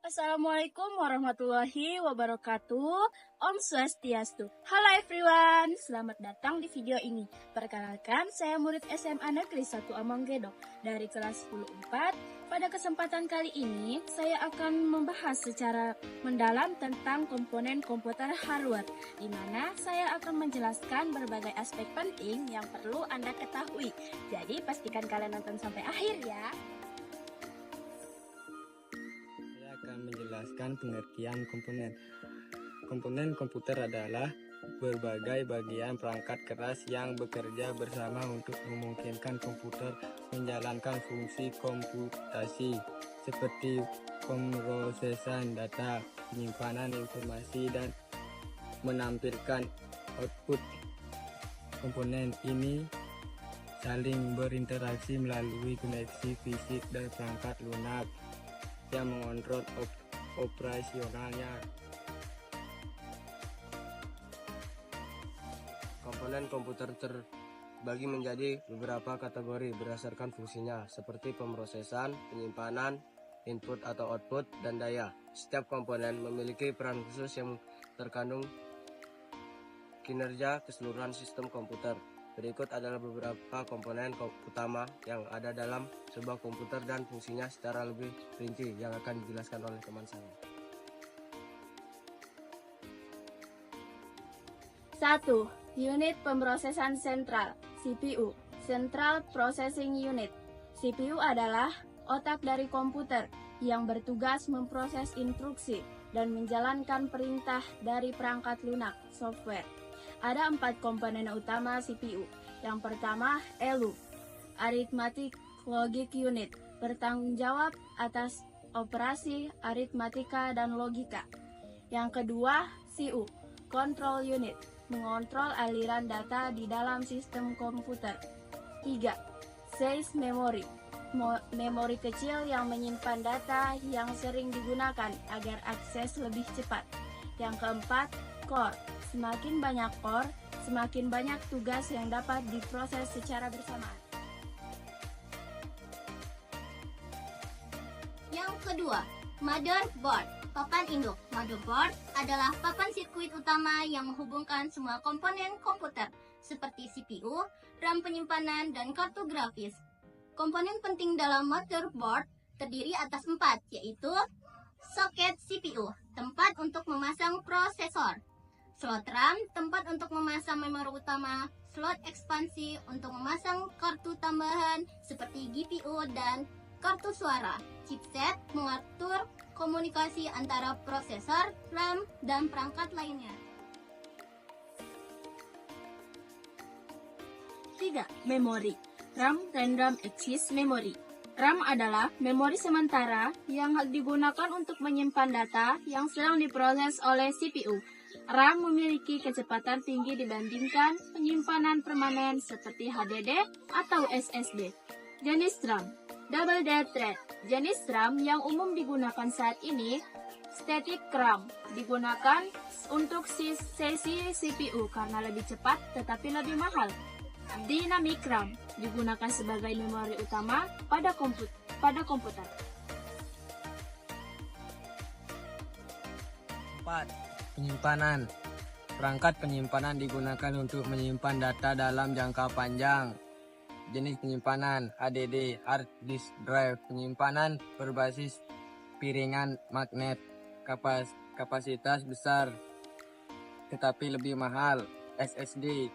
Assalamualaikum warahmatullahi wabarakatuh. Om Swastiastu. Halo everyone, selamat datang di video ini. Perkenalkan, saya murid SMA Negeri 1 Amanggedo dari kelas 10-4. Pada kesempatan kali ini, saya akan membahas secara mendalam tentang komponen komputer hardware, di mana saya akan menjelaskan berbagai aspek penting yang perlu Anda ketahui. Jadi pastikan kalian nonton sampai akhir ya. Menjelaskan pengertian komponen. Komponen komputer adalah berbagai bagian perangkat keras yang bekerja bersama untuk memungkinkan komputer menjalankan fungsi komputasi seperti pemrosesan data, penyimpanan informasi, dan menampilkan output. Komponen ini saling berinteraksi melalui koneksi fisik dan perangkat lunak yang mengontrol operasionalnya. Komponen komputer terbagi menjadi beberapa kategori berdasarkan fungsinya, seperti pemrosesan, penyimpanan, input atau output, dan daya. Setiap komponen memiliki peran khusus yang terkandung kinerja keseluruhan sistem komputer. Berikut adalah beberapa komponen utama yang ada dalam sebuah komputer dan fungsinya secara lebih rinci yang akan dijelaskan oleh teman saya. 1. Unit pemrosesan sentral, CPU, Central Processing Unit. CPU adalah otak dari komputer yang bertugas memproses instruksi dan menjalankan perintah dari perangkat lunak, software. Ada 4 komponen utama CPU. Yang pertama, ELU, Arithmetic Logic Unit, bertanggung jawab atas operasi aritmatika dan logika. Yang kedua, CU, Control Unit, mengontrol aliran data di dalam sistem komputer. 3. Cache Memory, memori kecil yang menyimpan data yang sering digunakan agar akses lebih cepat. Yang keempat, Core. Semakin banyak core, semakin banyak tugas yang dapat diproses secara bersamaan. Yang kedua, motherboard, papan induk. Motherboard adalah papan sirkuit utama yang menghubungkan semua komponen komputer, seperti CPU, RAM penyimpanan, dan kartu grafis. Komponen penting dalam motherboard terdiri atas 4, yaitu soket CPU, tempat untuk memasang prosesor, slot RAM, tempat untuk memasang memori utama, slot ekspansi untuk memasang kartu tambahan seperti GPU dan kartu suara, chipset mengatur komunikasi antara prosesor, RAM, dan perangkat lainnya. 3. Memori, RAM Random Access Memory. RAM adalah memori sementara yang digunakan untuk menyimpan data yang sedang diproses oleh CPU. RAM memiliki kecepatan tinggi dibandingkan penyimpanan permanen seperti HDD atau SSD. Jenis RAM, Double Dead Thread. Jenis RAM yang umum digunakan saat ini, Static RAM, digunakan untuk sesi CPU karena lebih cepat tetapi lebih mahal. Dynamic RAM, digunakan sebagai memori utama pada komputer. 4. Penyimpanan. Perangkat penyimpanan digunakan untuk menyimpan data dalam jangka panjang. Jenis penyimpanan, HDD, Hard Disk Drive. Penyimpanan berbasis piringan magnet, kapasitas besar tetapi lebih mahal. SSD,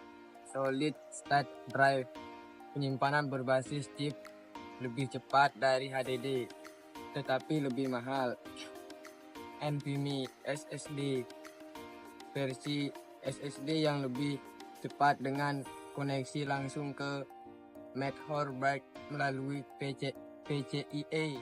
Solid State Drive. Penyimpanan berbasis chip, lebih cepat dari HDD tetapi lebih mahal. NVMe SSD, versi SSD yang lebih cepat dengan koneksi langsung ke motherboard melalui PCIe.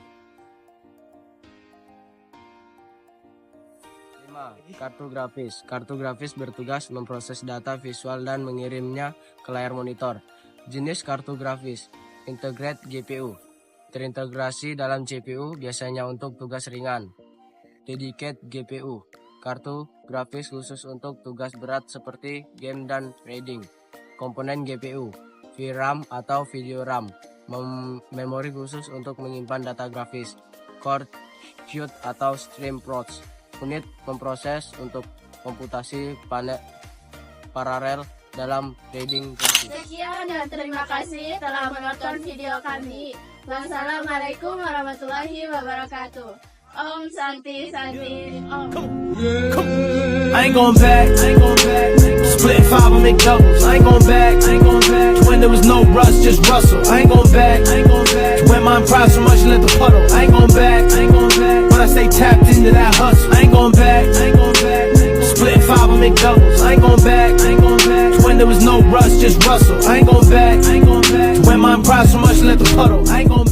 Kartu grafis. Kartu grafis bertugas memproses data visual dan mengirimnya ke layar monitor. Jenis kartu grafis. Integrate GPU. Terintegrasi dalam CPU biasanya untuk tugas ringan. Dedicate GPU. Kartu grafis khusus untuk tugas berat seperti game dan trading. Komponen GPU. VRAM atau video RAM. Memori khusus untuk menyimpan data grafis. Core Qt atau Stream Procs. Unit memproses untuk komputasi paralel dalam trading grafis. Sekian dan terima kasih telah menonton video kami. Wassalamualaikum warahmatullahi wabarakatuh. Om Santi Santi Om. I ain't going back. Split 5 and make doubles. I ain't going back. When there was no rush, just rustle. I ain't going back. When my pride so much, let the puddle. I ain't going back. When I say tapped into that hustle, I ain't going back. Split 5 and make doubles. I ain't going back. When there was no rush, just rustle. I ain't going back. When my pride so much, let the puddle. I ain't going